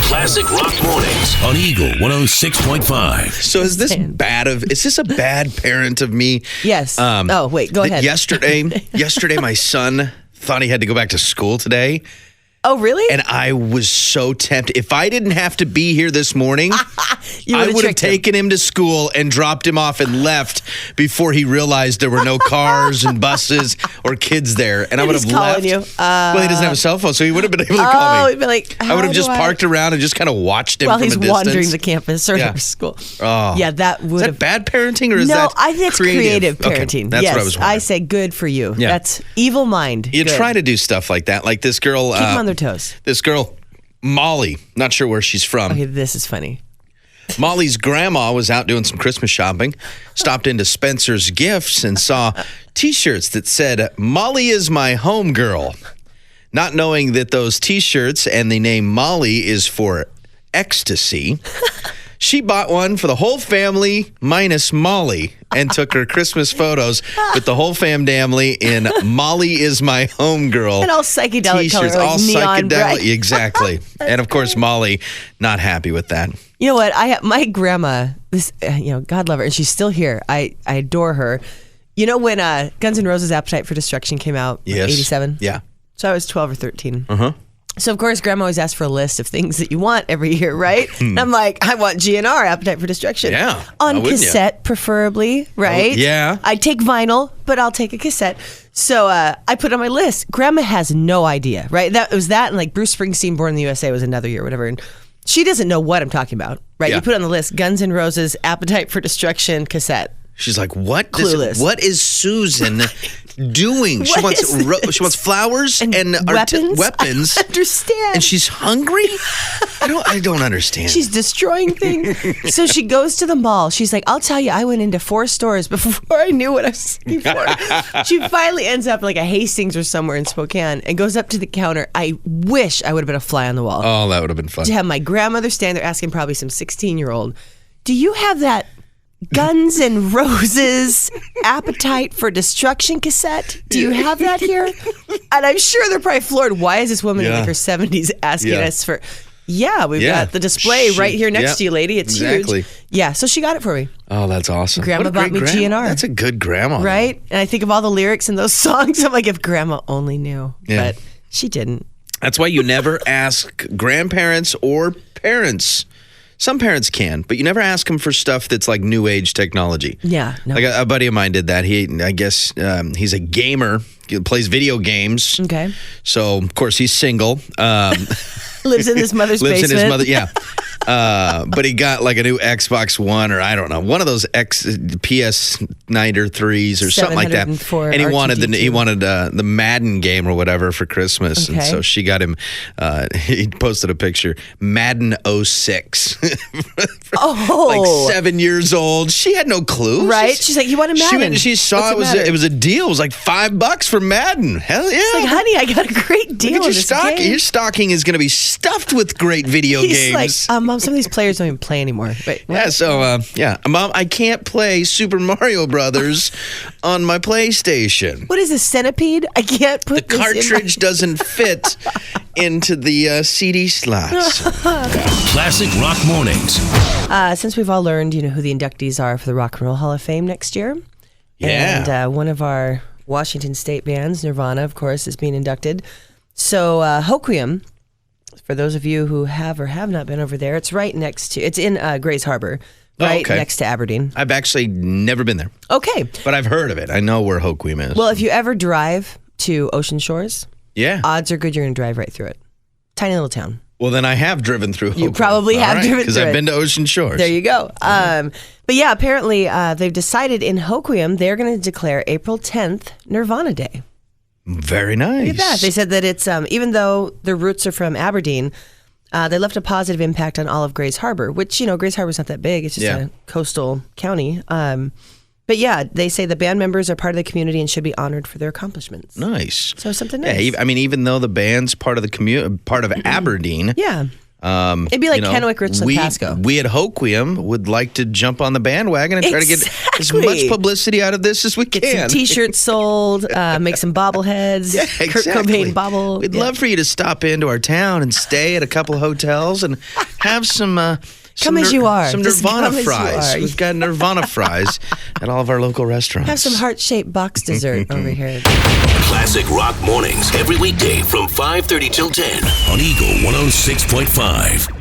Classic Rock Mornings on Eagle 106.5. So is this a bad parent of me? Yes. Go ahead. Yesterday my son thought he had to go back to school today. Oh, really? And I was so tempted. If I didn't have to be here this morning, I would have taken him to school and dropped him off and left before he realized there were no cars and buses or kids there. And I would have left. You. Well, he doesn't have a cell phone, so he would have been able to call me. Oh, he'd be like, I would have just parked around and just kind of watched him from a distance. While he's wandering the campus or school. Oh. Yeah, that would have... Is that bad parenting or is that No, I think it's creative parenting. Okay, that's what I was wondering. I say good for you. Yeah. That's evil mind. You try to do stuff like that. Like this girl... Keep them on their toes. This girl, Molly, not sure where she's from. Okay, this is funny. Molly's grandma was out doing some Christmas shopping, stopped into Spencer's Gifts and saw T-shirts that said, "Molly is my homegirl." Not knowing that those T-shirts and the name Molly is for ecstasy, she bought one for the whole family minus Molly and took her Christmas photos with the whole family in "Molly is my homegirl." And all psychedelic T-shirts, colors, like all neon psychedelic, bright. Exactly. And of course, Molly not happy with that. You know what? My grandma, God love her, and she's still here. I adore her. You know when Guns N' Roses' "Appetite for Destruction" came out? Yes. 87? Yeah. So I was 12 or 13. Uh-huh. So, of course, Grandma always asks for a list of things that you want every year, right? And I'm like, I want GNR, Appetite for Destruction. Yeah. On cassette, preferably, right? Yeah. I'd take vinyl, but I'll take a cassette. So I put it on my list. Grandma has no idea, right? That was that, and like Bruce Springsteen, Born in the USA was another year, whatever. And she doesn't know what I'm talking about, right? Yeah. You put it on the list, Guns N' Roses, Appetite for Destruction, cassette. She's like, what? Clueless. What is Soozan doing? She wants flowers and weapons. I understand. And she's hungry? I don't understand. She's destroying things. So she goes to the mall. She's like, I'll tell you, I went into 4 stores before I knew what I was looking for. She finally ends up like a Hastings or somewhere in Spokane and goes up to the counter. I wish I would have been a fly on the wall. Oh, that would have been fun. To have my grandmother stand there asking probably some 16-year-old, do you have that Guns N' Roses Appetite for Destruction cassette? Do you have that here? And I'm sure they're probably floored. Why is this woman in like her 70s asking us for... Yeah, we've got the display right here next to you, lady. It's huge. Yeah, so she got it for me. Oh, that's awesome. Grandma bought me GNR. That's a good grandma. Right? And I think of all the lyrics in those songs. I'm like, if Grandma only knew. Yeah. But she didn't. That's why you never ask grandparents or parents. Some parents can, but you never ask them for stuff that's like new age technology. Yeah. No. Like a buddy of mine did that. I guess he's a gamer. He plays video games. Okay. So, of course, he's single. Lives in his mother's basement. Lives in his mother, yeah. But he got like a new Xbox One or I don't know, one of those PS9 or 3s or something like that. And he wanted the Madden game or whatever for Christmas. Okay. And so she got him, he posted a picture, Madden 06. Like 7 years old. She had no clue. Right? She's like, you wanted Madden. She saw it was a deal. It was like $5 for Madden. Hell yeah. She's like, honey, I got a great deal on this game. Your stocking is going to be stuffed with great video games. He's like, Mom, some of these players don't even play anymore. Wait, what? Yeah, so, Mom, I can't play Super Mario Brothers on my PlayStation. What is this, Centipede? I can't put the cartridge doesn't fit into the CD slots. Classic Rock Mornings. Since we've all learned, who the inductees are for the Rock and Roll Hall of Fame next year. Yeah. And one of our Washington State bands, Nirvana, of course, is being inducted. So Hoquiam, for those of you who have or have not been over there, it's in Grays Harbor, next to Aberdeen. I've actually never been there. Okay. But I've heard of it. I know where Hoquiam is. Well, if you ever drive to Ocean Shores, odds are good you're going to drive right through it. Tiny little town. Well, then I have driven through Hoquiam. You probably have driven through it. Because I've been to Ocean Shores. There you go. But yeah, apparently they've decided in Hoquiam they're going to declare April 10th Nirvana Day. Very nice. Look at that. They said that it's, even though their roots are from Aberdeen, they left a positive impact on all of Grays Harbor, which, Grays Harbor's not that big. It's just a coastal county. But yeah, they say the band members are part of the community and should be honored for their accomplishments. Nice. So something nice. Yeah, I mean, even though the band's part of the part of Aberdeen. Yeah. It'd be like Kennewick, Richland, Pasco. We at Hoquiam would like to jump on the bandwagon and try to get as much publicity out of this as we can. Get some T-shirts sold, make some bobbleheads, Kurt Cobain bobble. We'd love for you to stop into our town and stay at a couple of hotels and have some... Come as you are. Some Just Nirvana come as you fries. are. We've got Nirvana fries at all of our local restaurants. Have some heart-shaped box dessert over here. Classic Rock Mornings every weekday from 5:30 till 10 on Eagle 106.5.